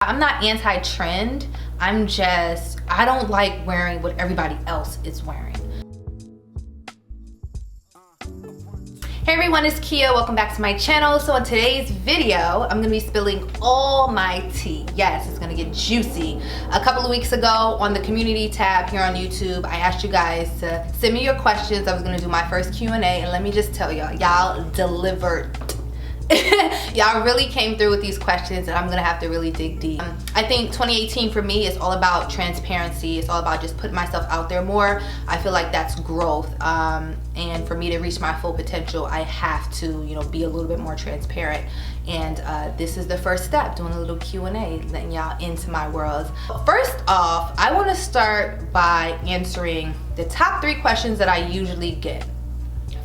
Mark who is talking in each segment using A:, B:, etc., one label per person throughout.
A: I'm not anti-trend. I don't like wearing what everybody else is wearing. Hey everyone, it's Kia. Welcome back to my channel. So in today's video, I'm gonna be spilling all my tea. Yes, it's gonna get juicy. A couple of weeks ago on the community tab here on YouTube, I asked you guys to send me your questions. I was gonna do my first Q&A, and let me just tell y'all, y'all delivered. Y'all really came through with these questions, and I'm gonna have to really dig deep. I think 2018 for me is all about transparency. It's all about just putting myself out there more. I feel like that's growth, and for me to reach my full potential, I have to, you know, be a little bit more transparent. And this is the first step, doing a little Q&A, letting y'all into my world. First off, I want to start by answering the top 3 questions that I usually get.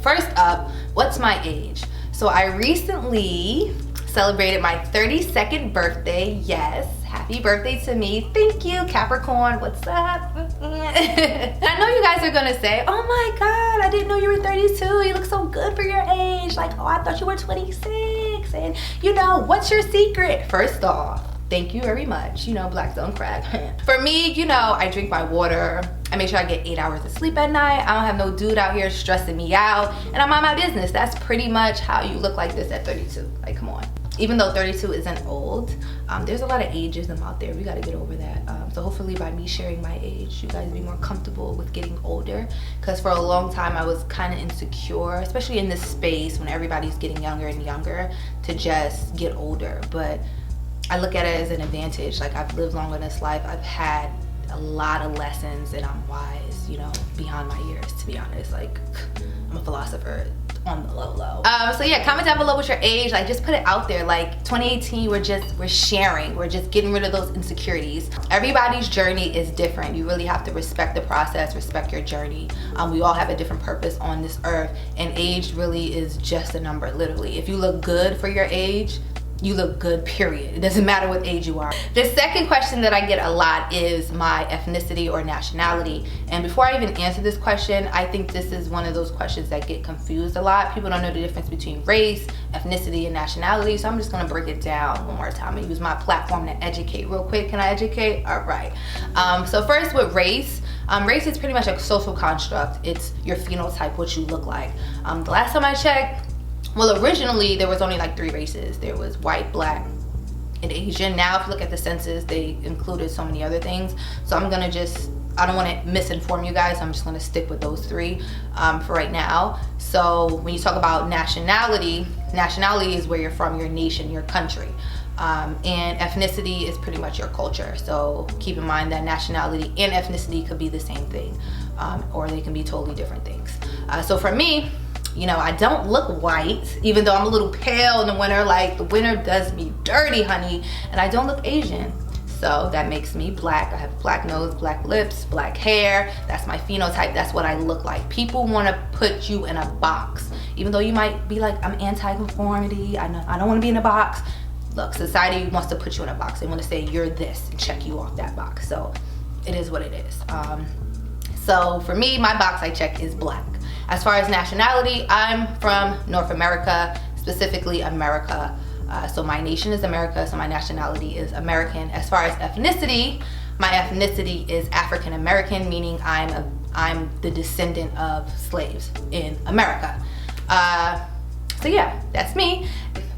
A: First up, what's my age? So I recently celebrated my 32nd birthday. Yes, happy birthday to me. Thank you, Capricorn. What's up? I know you guys are gonna say, oh my God, I didn't know you were 32. You look so good for your age. Like, oh, I thought you were 26. And you know, what's your secret? First off, thank you very much. You know, black don't crack. For me, you know, I drink my water. I make sure I get 8 hours of sleep at night. I don't have no dude out here stressing me out, and I'm on my business. That's pretty much how you look like this at 32. Like, come on. Even though 32 isn't old, there's a lot of ageism out there. We got to get over that. So hopefully by me sharing my age, you guys be more comfortable with getting older. Because for a long time, I was kind of insecure, especially in this space when everybody's getting younger and younger, to just get older. But I look at it as an advantage. Like, I've lived long in this life. I've had a lot of lessons, and I'm wise, you know, beyond my years, to be honest. Like, I'm a philosopher on the low. So yeah, comment down below what's your age. Like, just put it out there. Like, 2018, we're sharing. We're just getting rid of those insecurities. Everybody's journey is different. You really have to respect the process, respect your journey. We all have a different purpose on this earth, and age really is just a number, literally. If you look good for your age, you look good, period. It doesn't matter what age you are. The second question that I get a lot is my ethnicity or nationality. And before I even answer this question, I think this is one of those questions that get confused a lot. People don't know the difference between race, ethnicity, and nationality. So I'm just gonna break it down one more time and use my platform to educate real quick. Can I educate? All right. So first with race. Race is pretty much a social construct. It's your phenotype, what you look like. The last time I checked, well, originally there was only like 3 races. There was white, black, and Asian. Now if you look at the census, they included so many other things. So I'm gonna I don't wanna misinform you guys. I'm just gonna stick with those 3 for right now. So when you talk about nationality is where you're from, your nation, your country. And ethnicity is pretty much your culture. So keep in mind that nationality and ethnicity could be the same thing, or they can be totally different things. So for me, you know, I don't look white, even though I'm a little pale in the winter. Like, the winter does me dirty, honey. And I don't look Asian. So that makes me black. I have a black nose, black lips, black hair. That's my phenotype. That's what I look like. People want to put you in a box. Even though you might be like, I'm anti-conformity. I don't want to be in a box. Look, society wants to put you in a box. They want to say you're this and check you off that box. So it is what it is. So for me, my box I check is black. As far as nationality, I'm from North America, specifically America. So my nation is America, so my nationality is American. As far as ethnicity, my ethnicity is African American, meaning I'm the descendant of slaves in America. So yeah, that's me.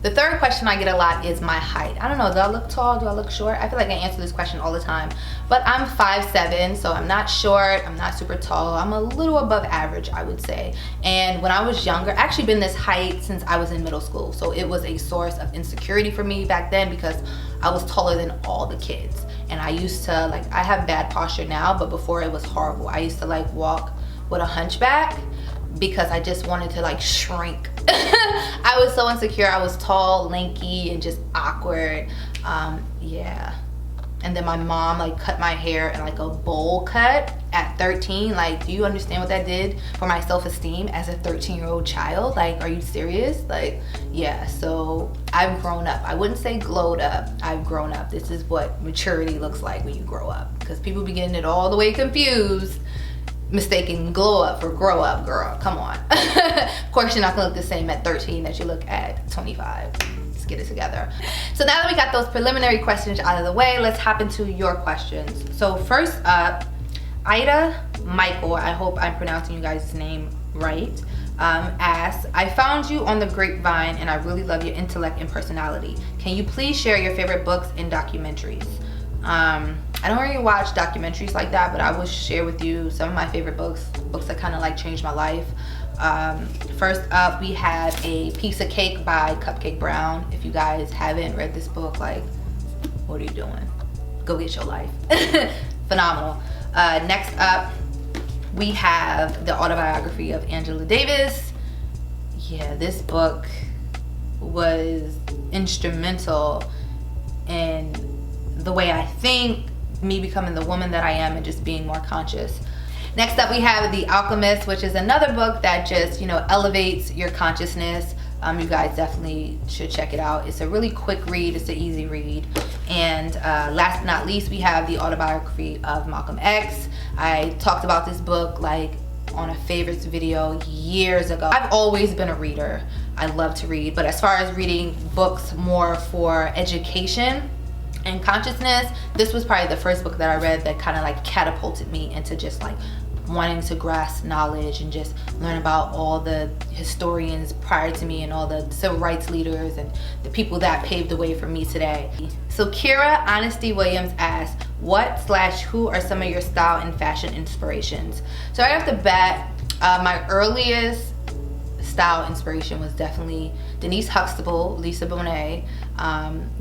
A: The third question I get a lot is my height. I don't know, do I look tall? Do I look short? I feel like I answer this question all the time. But I'm 5'7", so I'm not short, I'm not super tall. I'm a little above average, I would say. And when I was younger, I've actually been this height since I was in middle school. So it was a source of insecurity for me back then because I was taller than all the kids. And I used to, like, I have bad posture now, but before it was horrible. I used to like walk with a hunchback because I just wanted to like shrink. I was so insecure. I was tall, lanky, and just awkward. Yeah. And then my mom like cut my hair in like a bowl cut at 13. Like, do you understand what that did for my self-esteem as a 13-year-old child? Like, are you serious? Like, yeah, so I've grown up. I wouldn't say glowed up. I've grown up. This is what maturity looks like when you grow up, because people be getting it all the way confused, mistaking glow up for grow up, girl. Come on. Of course, you're not gonna look the same at 13 that you look at 25. just get it together. So now that we got those preliminary questions out of the way, let's hop into your questions. So first up, Ida Michael, I hope I'm pronouncing you guys' name right, asks, I found you on the grapevine and I really love your intellect and personality. Can you please share your favorite books and documentaries? I don't really watch documentaries like that, but I will share with you some of my favorite books that kind of like changed my life. First up, we have A Piece of Cake by Cupcake Brown. If you guys haven't read this book, like, what are you doing? Go get your life. Phenomenal. Next up, we have the autobiography of Angela Davis. Yeah, this book was instrumental in the way I think, me becoming the woman that I am, and just being more conscious. Next up, we have The Alchemist, which is another book that just, you know, elevates your consciousness. You guys definitely should check it out. It's a really quick read. It's an easy read. And last but not least, we have the autobiography of Malcolm X. I talked about this book like on a favorites video years ago. I've always been a reader. I love to read, but as far as reading books more for education and consciousness, this was probably the first book that I read that kind of like catapulted me into just like wanting to grasp knowledge and just learn about all the historians prior to me and all the civil rights leaders and the people that paved the way for me today. So Kira Honesty Williams asks, what/who are some of your style and fashion inspirations? So right off the bat, my earliest style inspiration was definitely Denise Huxtable, Lisa Bonet.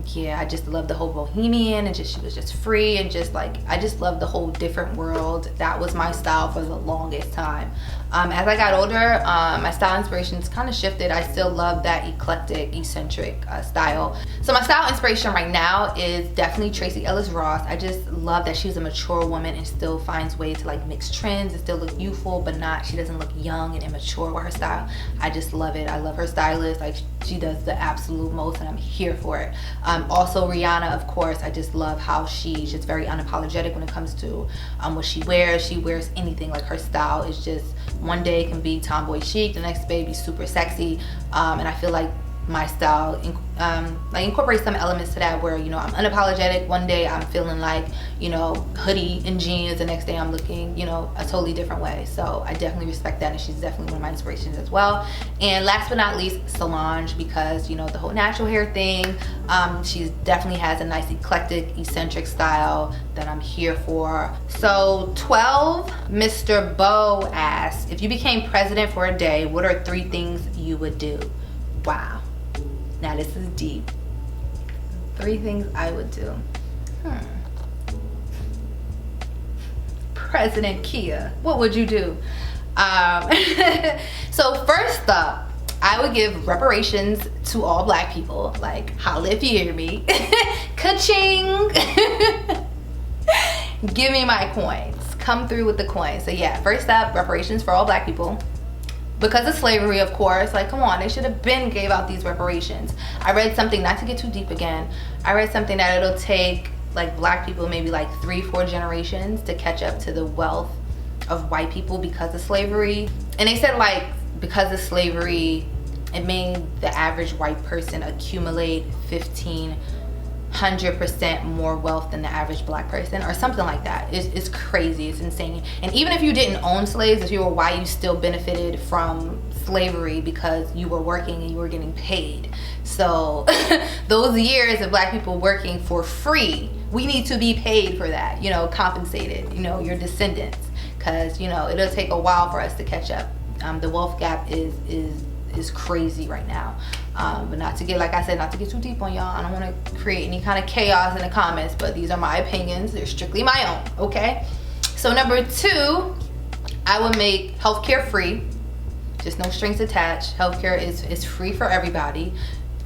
A: Yeah, I just love the whole bohemian and just she was just free and just like I just loved the whole different world. That was my style for the longest time. As I got older, my style inspirations kind of shifted. I still love that eclectic, eccentric style. So my style inspiration right now is definitely Tracee Ellis Ross. I just love that she's a mature woman and still finds ways to like mix trends and still look youthful, but not, she doesn't look young and immature with her style. I just love it. I love her stylist. Like she does the absolute most and I'm here for it. Also Rihanna, of course. I just love how she's just very unapologetic when it comes to what she wears. She wears anything. Like her style is just, one day can be tomboy chic, the next day be super sexy, and I feel like my style like incorporates some elements to that where, you know, I'm unapologetic. One day I'm feeling like, you know, hoodie and jeans, the next day I'm looking, you know, a totally different way. So I definitely respect that, and she's definitely one of my inspirations as well. And last but not least, Solange, because, you know, the whole natural hair thing, she definitely has a nice eclectic, eccentric style that I'm here for. So 12, Mr. Bo asks, if you became president for a day, what are 3 things you would do? Wow. Now this is deep. 3 things I would do. President Kia, what would you do? So first up, I would give reparations to all black people. Like, holla if you hear me. Ka-ching! Give me my coins. Come through with the coins. So yeah, first up, reparations for all black people. Because of slavery, of course, like, come on, they should have been gave out these reparations. I read something, not to get too deep again, I read something that it'll take like black people maybe like 3-4 generations to catch up to the wealth of white people because of slavery. And they said like because of slavery, it made the average white person accumulate 1,500% more wealth than the average black person or something like that. It's crazy, it's insane. And even if you didn't own slaves, if you were white, you still benefited from slavery because you were working and you were getting paid. So those years of black people working for free, we need to be paid for that, you know, compensated, you know, your descendants, because, you know, it'll take a while for us to catch up. The wealth gap is crazy right now. But not to get, like I said, not to get too deep on y'all. I don't want to create any kind of chaos in the comments, but these are my opinions. They're strictly my own, okay? So number 2, I would make healthcare free. Just no strings attached. Healthcare is free for everybody.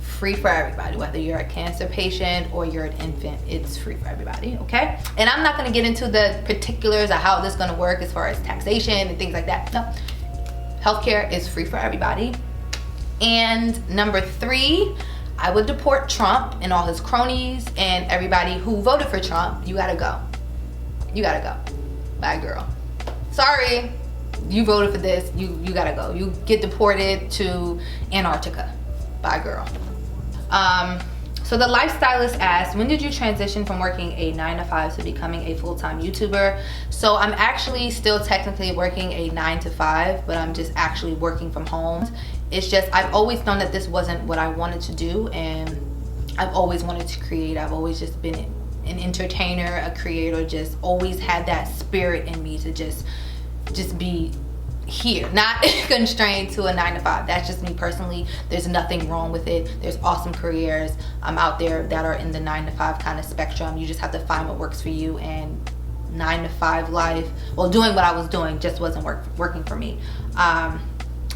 A: Free for everybody, whether you're a cancer patient or you're an infant, it's free for everybody, okay? And I'm not gonna get into the particulars of how this is gonna work as far as taxation and things like that. No, healthcare is free for everybody. And number 3, I would deport Trump and all his cronies and everybody who voted for Trump. You gotta go. You gotta go. Bye, girl. Sorry, you voted for this. You gotta go. You get deported to Antarctica. Bye, girl. So the lifestylist asked, when did you transition from working a 9-to-5 to becoming a full-time YouTuber? So I'm actually still technically working a 9-to-5, but I'm just actually working from home. It's just, I've always known that this wasn't what I wanted to do, and I've always wanted to create. I've always just been an entertainer, a creator, just always had that spirit in me to just be here, not constrained to a 9-to-5. That's just me personally. There's nothing wrong with it. There's awesome careers out there that are in the 9-to-5 kind of spectrum. You just have to find what works for you, and 9-to-5 life, well, doing what I was doing just wasn't working for me.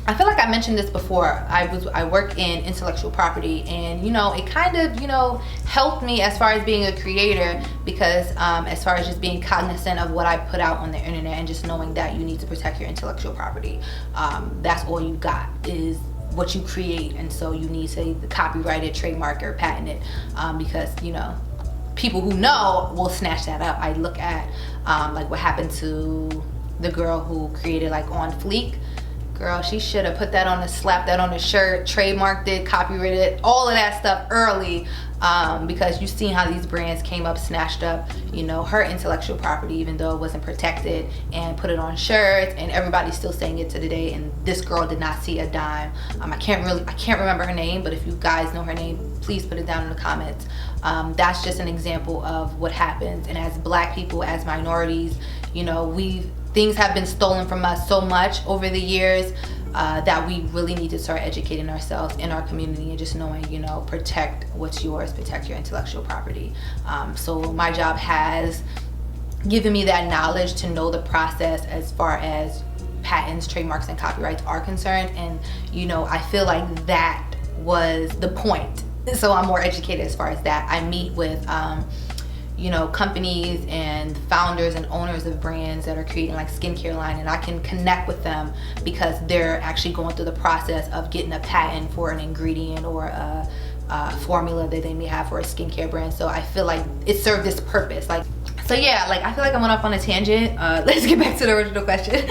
A: I feel like I mentioned this before. I work in intellectual property, and it kind of helped me as far as being a creator, because as far as just being cognizant of what I put out on the internet, and just knowing that you need to protect your intellectual property. That's all you got is what you create, and so you need to copyright it, trademark it, or patent it, because people who know will snatch that up. I look at like what happened to the girl who created like On Fleek. Girl, she should have put that on slapped that on a shirt, trademarked it, copyrighted it, all of that stuff early, because you've seen how these brands came up, snatched up, her intellectual property, even though it wasn't protected, and put it on shirts, and everybody's still saying it to today. And this girl did not see a dime. I can't remember her name, but if you guys know her name, please put it down in the comments. That's just an example of what happens. And as Black people, as minorities, things have been stolen from us so much over the years that we really need to start educating ourselves in our community, and just knowing, protect what's yours, protect your intellectual property. So my job has given me that knowledge to know the process as far as patents, trademarks, and copyrights are concerned. And I feel like that was the point. So I'm more educated as far as that. I meet with companies and founders and owners of brands that are creating like skincare line, and I can connect with them because they're actually going through the process of getting a patent for an ingredient or a formula that they may have for a skincare brand. So I feel like it served this purpose. So yeah, I feel like I went off on a tangent. Let's get back to the original question.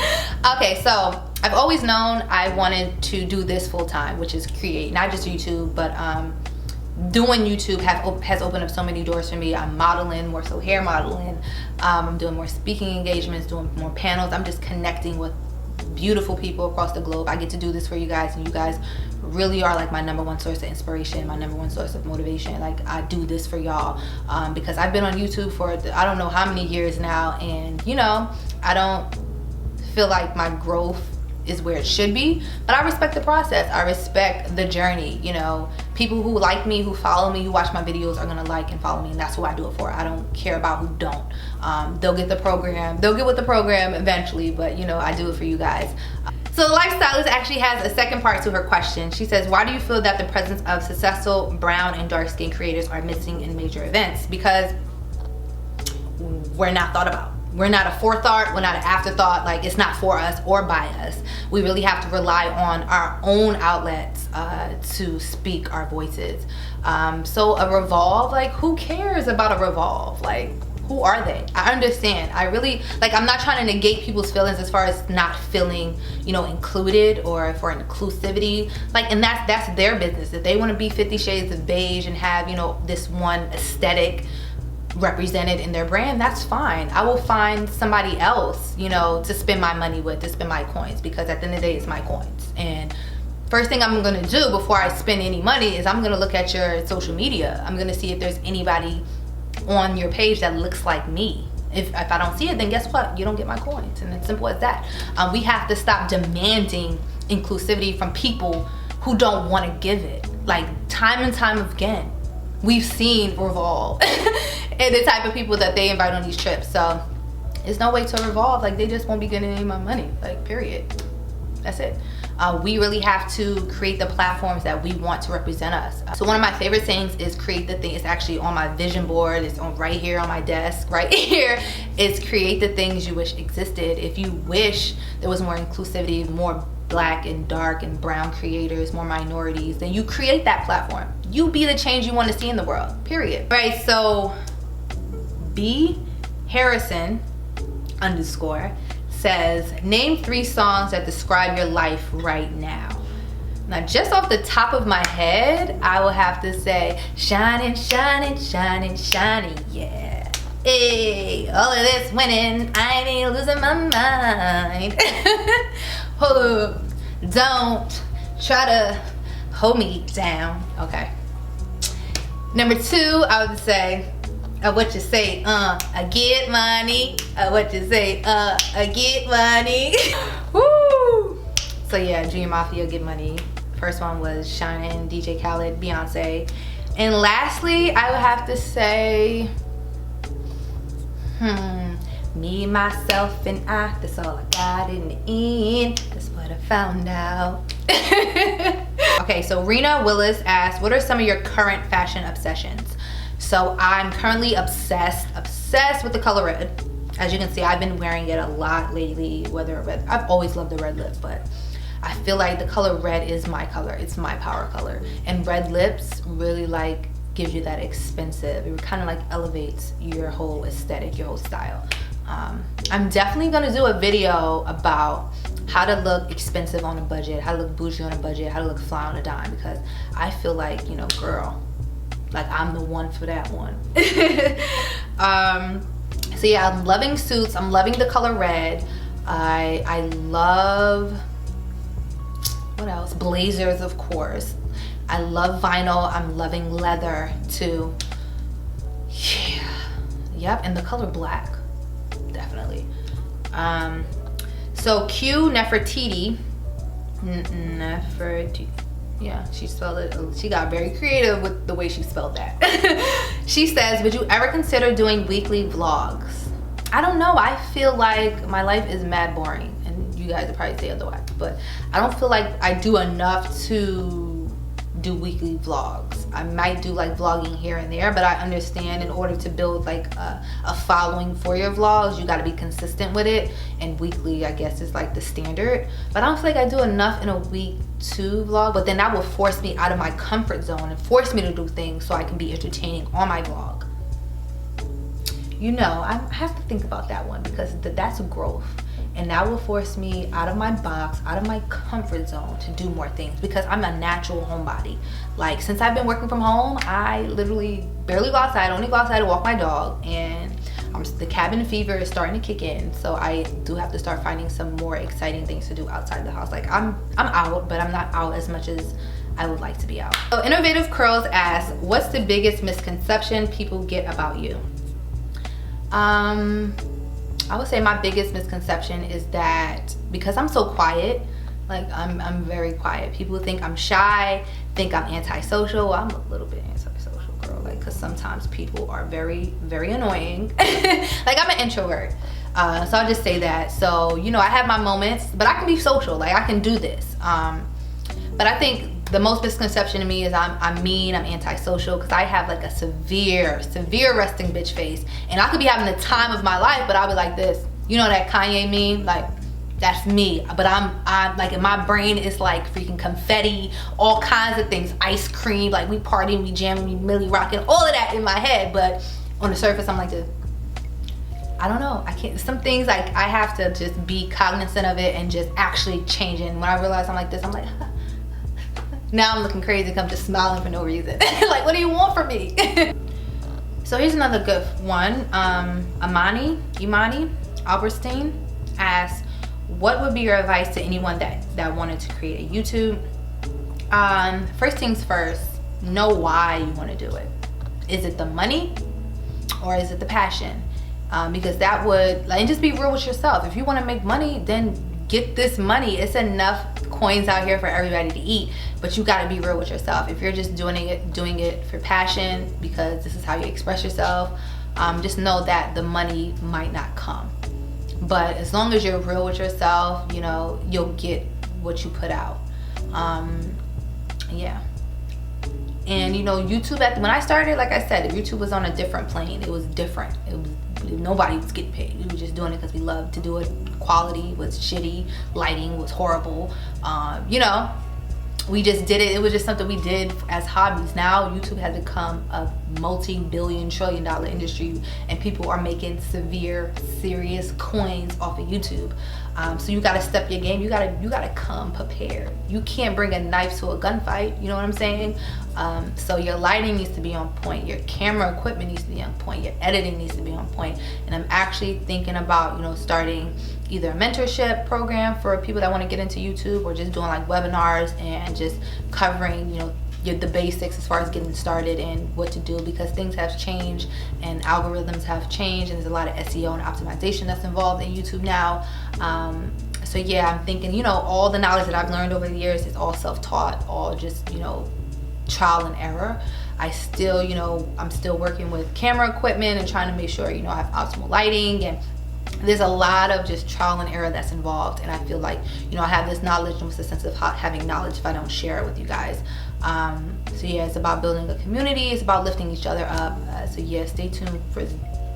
A: Okay, so I've always known I wanted to do this full time, which is create, not just YouTube, but doing YouTube has opened up so many doors for me. I'm modeling, more so hair modeling. I'm doing more speaking engagements, doing more panels. I'm just connecting with beautiful people across the globe. I get to do this for you guys, and you guys really are like my #1 source of inspiration, my #1 source of motivation. I do this for y'all because I've been on YouTube for I don't know how many years now, and I don't feel like my growth is where it should be, but I respect the process. I respect the journey. People who like me, who follow me, who watch my videos are gonna like and follow me, and that's who I do it for. I don't care about who don't. They'll get the program, they'll get with the program eventually, but I do it for you guys. So the lifestylist actually has a second part to her question. She says, why do you feel that the presence of successful brown and dark skin creators are missing in major events? Because we're not thought about. We're not a forethought, we're not an afterthought. It's not for us or by us. We really have to rely on our own outlets to speak our voices. So a Revolve, who cares about a Revolve? Who are they? I understand. I really, I'm not trying to negate people's feelings as far as not feeling, included, or for inclusivity. And that's their business. If they want to be 50 Shades of Beige and have, this one aesthetic represented in their brand, that's fine. I will find somebody else, to spend my money with, to spend my coins, because at the end of the day, it's my coins. And first thing I'm gonna do before I spend any money is I'm gonna look at your social media. I'm gonna see if there's anybody on your page that looks like me. If I don't see it, then guess what? You don't get my coins, and it's simple as that. We have to stop demanding inclusivity from people who don't want to give it. Time and time again, we've seen Revolve and the type of people that they invite on these trips. So it's no way to Revolve. They just won't be getting any of my money. Period. That's it. We really have to create the platforms that we want to represent us. So one of my favorite things is create the thing. It's actually on my vision board. It's on right here on my desk, right here. It's create the things you wish existed. If you wish there was more inclusivity, more Black and dark and brown creators, more minorities, then you create that platform. You be the change you want to see in the world, period. Right, so B Harrison _ says, name 3 songs that describe your life right now. Now, just off the top of my head, I will have to say, shining, shining, shining, shining, yeah. Hey, all of this winning, I ain't losing my mind. Hold up, don't try to hold me down. Okay. Number 2, I would say, what you say, I get money. What you say, I get money. Woo! So yeah, Junior Mafia, Get Money. First one was Shining, DJ Khaled, Beyonce. And lastly, I would have to say, me, myself, and I, that's all I got in the end. That's what I found out. Okay, so Rena Willis asked, what are some of your current fashion obsessions? So I'm currently obsessed with the color red. As you can see, I've been wearing it a lot lately, whether red, I've always loved the red lips, but I feel like the color red is my color. It's my power color. And red lips really like gives you that expensive, it kind of like elevates your whole aesthetic, your whole style. I'm definitely gonna do a video about how to look expensive on a budget, how to look bougie on a budget, how to look fly on a dime, because I feel like, you know, girl, like I'm the one for that one. So yeah, I'm loving suits. I'm loving the color red. I love, what else? Blazers, of course. I love vinyl. I'm loving leather too. Yeah. Yep, and the color black, definitely. So Q Nefertiti, yeah, she spelled it, she got very creative with the way she spelled that. She says, would you ever consider doing weekly vlogs? I don't know, I feel like my life is mad boring, and you guys would probably say otherwise, but I don't feel like I do enough to do weekly vlogs. I might do like vlogging here and there, but I understand in order to build like a following for your vlogs, you got to be consistent with it, and weekly I guess is like the standard. But I don't feel like I do enough in a week to vlog, but then that will force me out of my comfort zone and force me to do things so I can be entertaining on my vlog. You know, I have to think about that one, because that's growth. And that will force me out of my box, out of my comfort zone to do more things, because I'm a natural homebody. Like, since I've been working from home, I literally barely go outside, only go outside to walk my dog, and the cabin fever is starting to kick in. So I do have to start finding some more exciting things to do outside the house. Like, I'm out, but I'm not out as much as I would like to be out. So Innovative Curls asks, what's the biggest misconception people get about you? I would say my biggest misconception is that because I'm so quiet, like I'm very quiet, people think I'm shy, think I'm antisocial. Well, I'm a little bit antisocial, girl, like, because sometimes people are very, very annoying. Like, I'm an introvert, so I'll just say that. So, you know, I have my moments, but I can be social, like I can do this. But I think the most misconception to me is I'm mean, I'm antisocial, because I have like a severe resting bitch face, and I could be having the time of my life, but I'll be like this. You know that Kanye meme? Like, that's me. But I'm like, in my brain it's like freaking confetti, all kinds of things, ice cream, like we partying, we jamming, we milli rocking, all of that in my head, but on the surface I'm like this. I don't know, I can't, some things like I have to just be cognizant of it and just actually change it. And when I realize I'm like this, I'm like, now I'm looking crazy because I'm just smiling for no reason. Like, what do you want from me? So here's another good one. Imani Alberstein asks, what would be your advice to anyone that wanted to create a YouTube? First things first, know why you want to do it. Is it the money or is it the passion? Because that would, like, and just be real with yourself. If you want to make money, then get this money. It's enough coins out here for everybody to eat, but you got to be real with yourself. If you're just doing it for passion because this is how you express yourself, just know that the money might not come. But as long as you're real with yourself, you know, you'll get what you put out. Yeah. And you know, YouTube, when I started, like I said, YouTube was on a different plane. It was different. Nobody was getting paid. We were just doing it because we loved to do it. Quality was shitty, lighting was horrible. You know, we just did it. It was just something we did as hobbies. Now YouTube has become a multi-billion trillion dollar industry, and people are making serious coins off of YouTube. So you gotta step your game. You gotta come prepared. You can't bring a knife to a gunfight, you know what I'm saying? So your lighting needs to be on point, your camera equipment needs to be on point, your editing needs to be on point. And I'm actually thinking about, you know, starting either a mentorship program for people that want to get into YouTube, or just doing like webinars and just covering, you know, the basics as far as getting started and what to do, because things have changed and algorithms have changed, and there's a lot of SEO and optimization that's involved in YouTube now. So yeah, I'm thinking, you know, all the knowledge that I've learned over the years is all self-taught, all just, you know, trial and error. I still, you know, I'm still working with camera equipment and trying to make sure, you know, I have optimal lighting, and there's a lot of just trial and error that's involved. And I feel like, you know, I have this knowledge, and what's the sense of having knowledge if I don't share it with you guys? So yeah, it's about building a community, it's about lifting each other up. So yeah, stay tuned for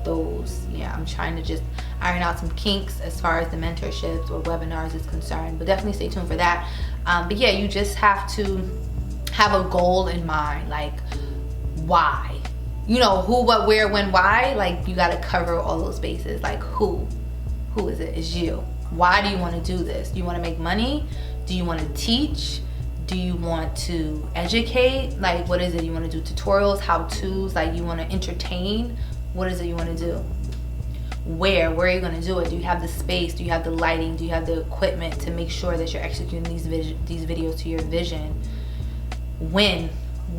A: those. Yeah, I'm trying to just iron out some kinks as far as the mentorships or webinars is concerned, but definitely stay tuned for that. But yeah, you just have to have a goal in mind, like why, you know, who, what, where, when, why. Like you got to cover all those bases. Like who is it? It's you. Why do you want to do this? Do you want to make money? Do you want to teach? Do you want to educate? Like what is it? You want to do tutorials, how-tos? Like you want to entertain? What is it you want to do? Where are you going to do it? Do you have the space? Do you have the lighting? Do you have the equipment to make sure that you're executing these videos to your vision? When,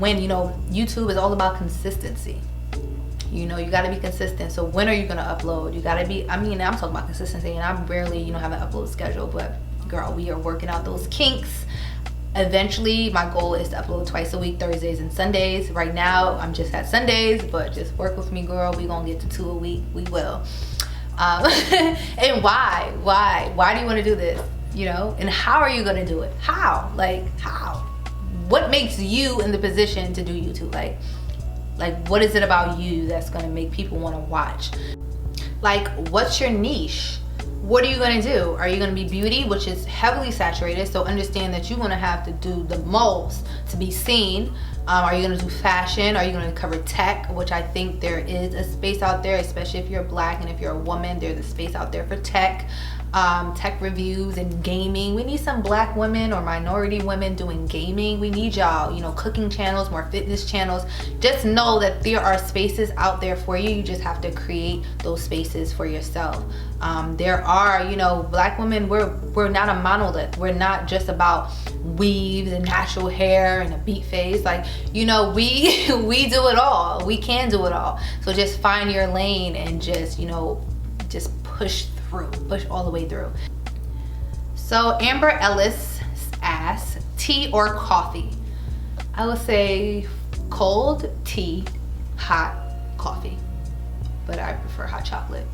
A: you know, YouTube is all about consistency. You know, you got to be consistent. So when are you going to upload? You got to be, I mean, I'm talking about consistency, and I'm rarely, you know, have an upload schedule, but girl, we are working out those kinks. Eventually, my goal is to upload twice a week, Thursdays and Sundays. Right now, I'm just at Sundays, but just work with me, girl. We gonna get to 2 a week. We will. And why? Why do you want to do this? You know, and how are you gonna do it? How? Like how? What makes you in the position to do YouTube? Like what is it about you that's gonna make people want to watch? Like what's your niche? What are you gonna do? Are you gonna be beauty, which is heavily saturated? So understand that you're gonna have to do the most to be seen. Are you gonna do fashion? Are you gonna cover tech, which I think there is a space out there, especially if you're black and if you're a woman, there's a space out there for tech. Tech reviews and gaming. We need some black women or minority women doing gaming. We need y'all, you know, cooking channels, more fitness channels. Just know that there are spaces out there for you. You just have to create those spaces for yourself. There are, you know, black women, we're not a monolith. We're not just about weaves and natural hair and a beat face. Like, you know, we do it all. We can do it all. So just find your lane and just, you know, just push all the way through. So Amber Ellis asks, tea or coffee? I would say cold tea, hot coffee, but I prefer hot chocolate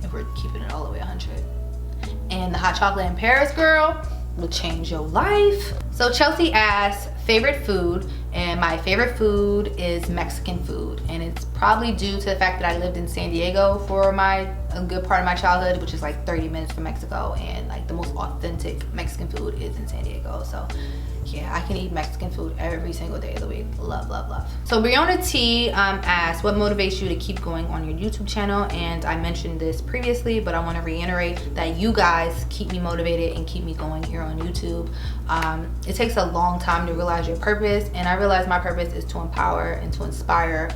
A: if we're keeping it all the way 100. And the hot chocolate in Paris, girl, will change your life. So Chelsea asks, favorite food? And my favorite food is Mexican food, and it's probably due to the fact that I lived in San Diego for a good part of my childhood, which is like 30 minutes from Mexico, and like the most authentic Mexican food is in San Diego. So yeah, I can eat Mexican food every single day of the week. Love, love, love. So Brianna T asked, what motivates you to keep going on your YouTube channel? And I mentioned this previously, but I want to reiterate that you guys keep me motivated and keep me going here on YouTube. It takes a long time to realize your purpose, and I realize my purpose is to empower and to inspire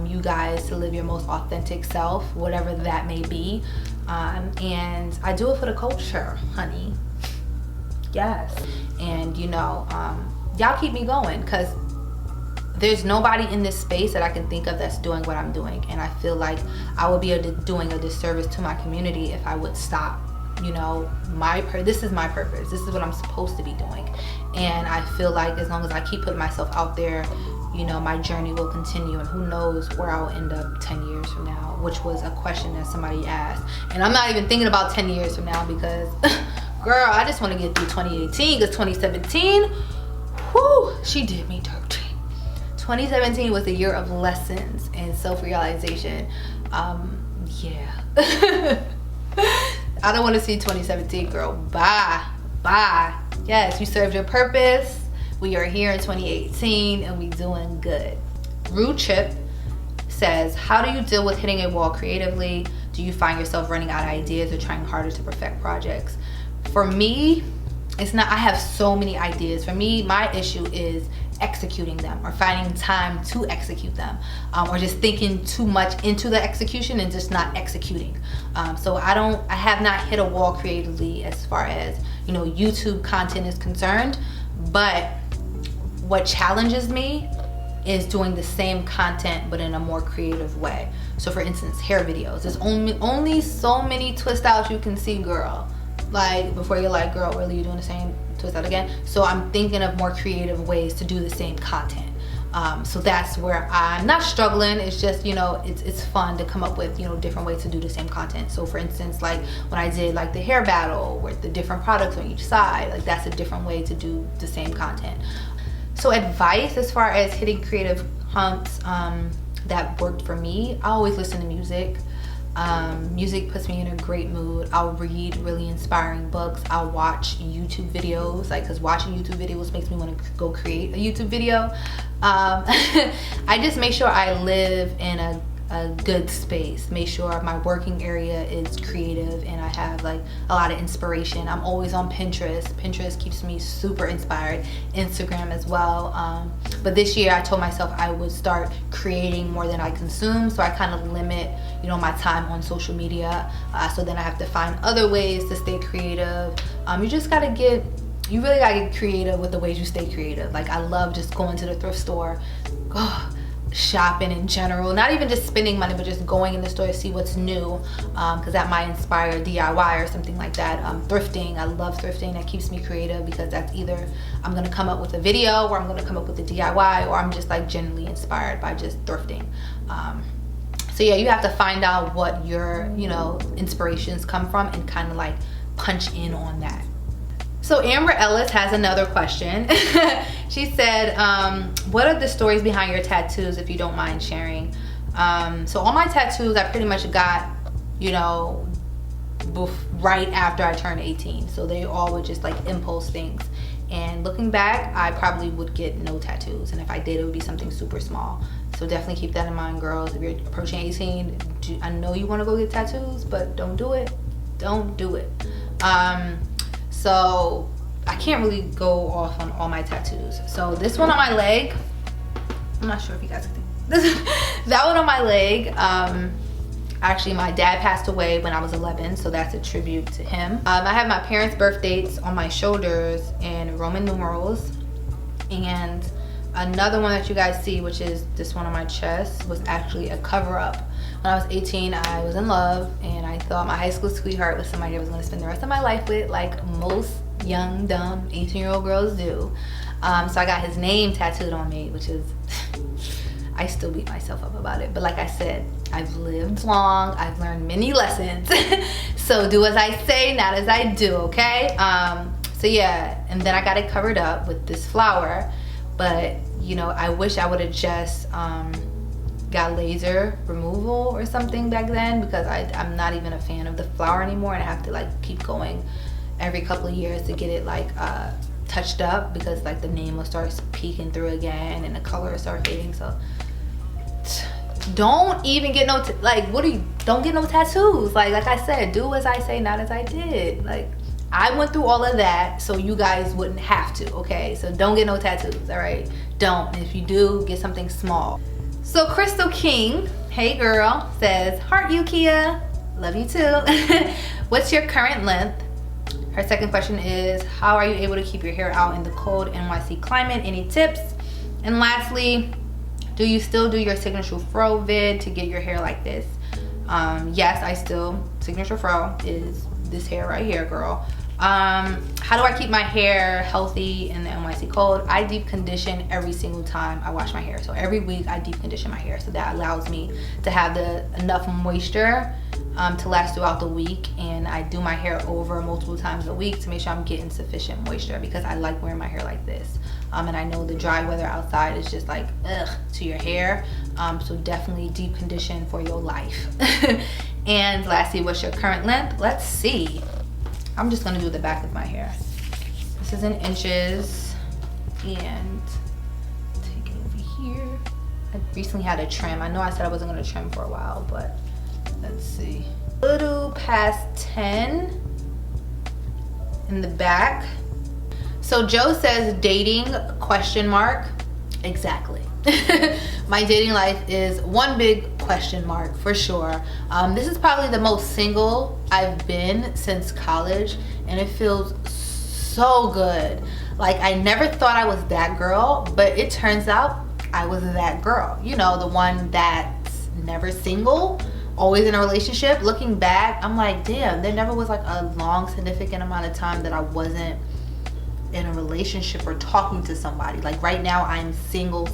A: you guys to live your most authentic self, whatever that may be. And I do it for the culture, honey. Yes. And you know, y'all keep me going, because there's nobody in this space that I can think of that's doing what I'm doing, and I feel like I would be doing a disservice to my community if I would stop. You know, this is my purpose. This is what I'm supposed to be doing, and I feel like as long as I keep putting myself out there, you know, my journey will continue, and who knows where I'll end up 10 years from now, which was a question that somebody asked. And I'm not even thinking about 10 years from now, because girl, I just want to get through 2018, because 2017, whoo, she did me dirty. 2017 was a year of lessons and self-realization. Yeah. I don't want to see 2017, girl. Bye. Yes, you served your purpose. We are here in 2018 and we doing good. Rude Chip says, how do you deal with hitting a wall creatively? Do you find yourself running out of ideas or trying harder to perfect projects? For me, it's not, I have so many ideas. For me, my issue is executing them or finding time to execute them, or just thinking too much into the execution and just not executing. So I have not hit a wall creatively as far as, you know, YouTube content is concerned, but what challenges me is doing the same content but in a more creative way. So for instance, hair videos, there's only so many twist outs you can see, girl, like before you're like, girl, really, you doing the same twist out again? So I'm thinking of more creative ways to do the same content. So that's where I'm not struggling. It's just, you know, it's fun to come up with, you know, different ways to do the same content. So for instance, like when I did like the hair battle with the different products on each side, like that's a different way to do the same content. So advice as far as hitting creative humps that worked for me, I always listen to music. Music puts me in a great mood. I'll read really inspiring books. I'll watch YouTube videos, like, because watching YouTube videos makes me want to go create a YouTube video. I just make sure I live in a good space, make sure my working area is creative and I have like a lot of inspiration. I'm always on Pinterest. Pinterest keeps me super inspired. Instagram as well. But this year I told myself I would start creating more than I consume, so I kind of limit, you know, my time on social media. So then I have to find other ways to stay creative. You just gotta you really gotta get creative with the ways you stay creative. Like I love just going to the thrift store, shopping in general, not even just spending money, but just going in the store to see what's new, because that might inspire DIY or something like that. Thrifting, I love thrifting. That keeps me creative because that's either I'm gonna come up with a video or I'm gonna come up with a DIY, or I'm just like genuinely inspired by just thrifting. So yeah, you have to find out what your, you know, inspirations come from and kind of like punch in on that. So Amber Ellis has another question. She said, what are the stories behind your tattoos, if you don't mind sharing? So all my tattoos I pretty much got, you know, right after I turned 18. So they all were just like impulse things. And looking back, I probably would get no tattoos. And if I did, it would be something super small. So definitely keep that in mind, girls. If you're approaching 18, I know you want to go get tattoos, but don't do it. Don't do it. So I can't really go off on all my tattoos. So this one on my leg, I'm not sure if you guys can see that one on my leg. Actually, my dad passed away when I was 11, so that's a tribute to him. I have my parents' birth dates on my shoulders in Roman numerals. And another one that you guys see, which is this one on my chest, was actually a cover-up. When I was 18, I was in love, and I thought my high school sweetheart was somebody I was going to spend the rest of my life with, like most young, dumb 18-year-old girls do. So I got his name tattooed on me, which is, I still beat myself up about it. But like I said, I've lived long, I've learned many lessons. So do as I say, not as I do, okay? So yeah, and then I got it covered up with this flower. But, you know, I wish I would have just got laser removal or something back then, because I'm not even a fan of the flower anymore, and I have to like keep going every couple of years to get it like touched up, because like the name will start peeking through again and the color will start fading. So don't even get no don't get no tattoos. Like I said, do as I say, not as I did. Like I went through all of that so you guys wouldn't have to, okay? So don't get no tattoos, all right? Don't. And if you do, get something small. So Crystal King, hey girl, says, heart you, Kia. Love you too. What's your current length? Her second question is, how are you able to keep your hair out in the cold NYC climate? Any tips? And lastly, do you still do your signature fro vid to get your hair like this? Yes, I still, signature fro is this hair right here, girl. How do I keep my hair healthy in the NYC cold? I deep condition every single time I wash my hair. So every week I deep condition my hair, so that allows me to have enough moisture to last throughout the week. And I do my hair over multiple times a week to make sure I'm getting sufficient moisture, because I like wearing my hair like this. And I know the dry weather outside is just like ugh to your hair. So definitely deep condition for your life. And lastly, what's your current length? Let's see. I'm just gonna do the back of my hair. This is in inches. and take it over here. I recently had a trim. I know I said I wasn't gonna trim for a while, but let's see. A little past 10 in the back. So Joe says dating question mark. Exactly. My dating life is one big question mark for sure. This is probably the most single I've been since college, and it feels so good. Like, I never thought I was that girl, but it turns out I was that girl. You know, the one that's never single, always in a relationship. Looking back, I'm like, damn, there never was like a long significant amount of time that I wasn't in a relationship or talking to somebody. Like right now I'm single,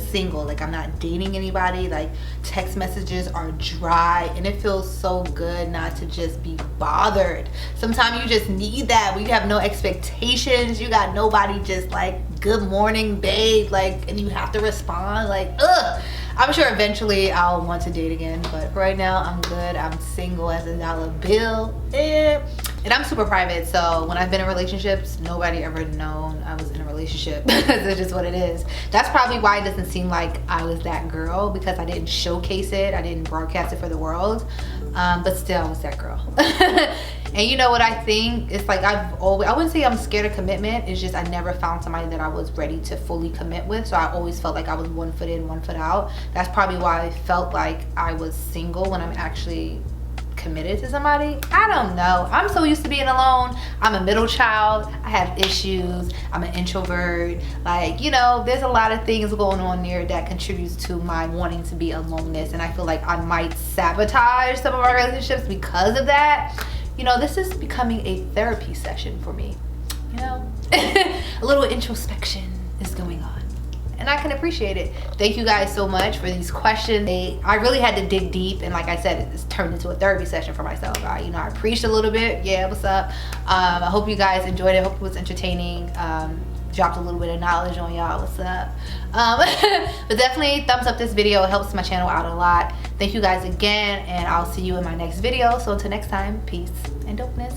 A: like I'm not dating anybody. Like text messages are dry, and it feels so good not to just be bothered. Sometimes you just need that when you have no expectations, you got nobody just like, good morning babe, like, and you have to respond. Like, ugh. I'm sure eventually I'll want to date again, but right now I'm good. I'm single as a dollar bill. And I'm super private, so when I've been in relationships, nobody ever known I was in a relationship. It's just what it is. That's probably why it doesn't seem like I was that girl, because I didn't showcase it, I didn't broadcast it for the world, but still I was that girl. And you know what I think? It's like I wouldn't say I'm scared of commitment, it's just I never found somebody that I was ready to fully commit with, so I always felt like I was one foot in, one foot out. That's probably why I felt like I was single when I'm actually committed to somebody. I don't know. I'm so used to being alone. I'm a middle child. I have issues. I'm an introvert. Like, you know, there's a lot of things going on there that contributes to my wanting to be aloneness, and I feel like I might sabotage some of our relationships because of that. You know, this is becoming a therapy session for me. You know, a little introspection is going on, and I can appreciate it. Thank you guys so much for these questions. I really had to dig deep, and like I said, it's turned into a therapy session for myself. I preached a little bit. Yeah, what's up? I hope you guys enjoyed it. I hope it was entertaining. Dropped a little bit of knowledge on y'all. What's up? But definitely thumbs up this video. It helps my channel out a lot. Thank you guys again, and I'll see you in my next video. So until next time, peace and dopeness.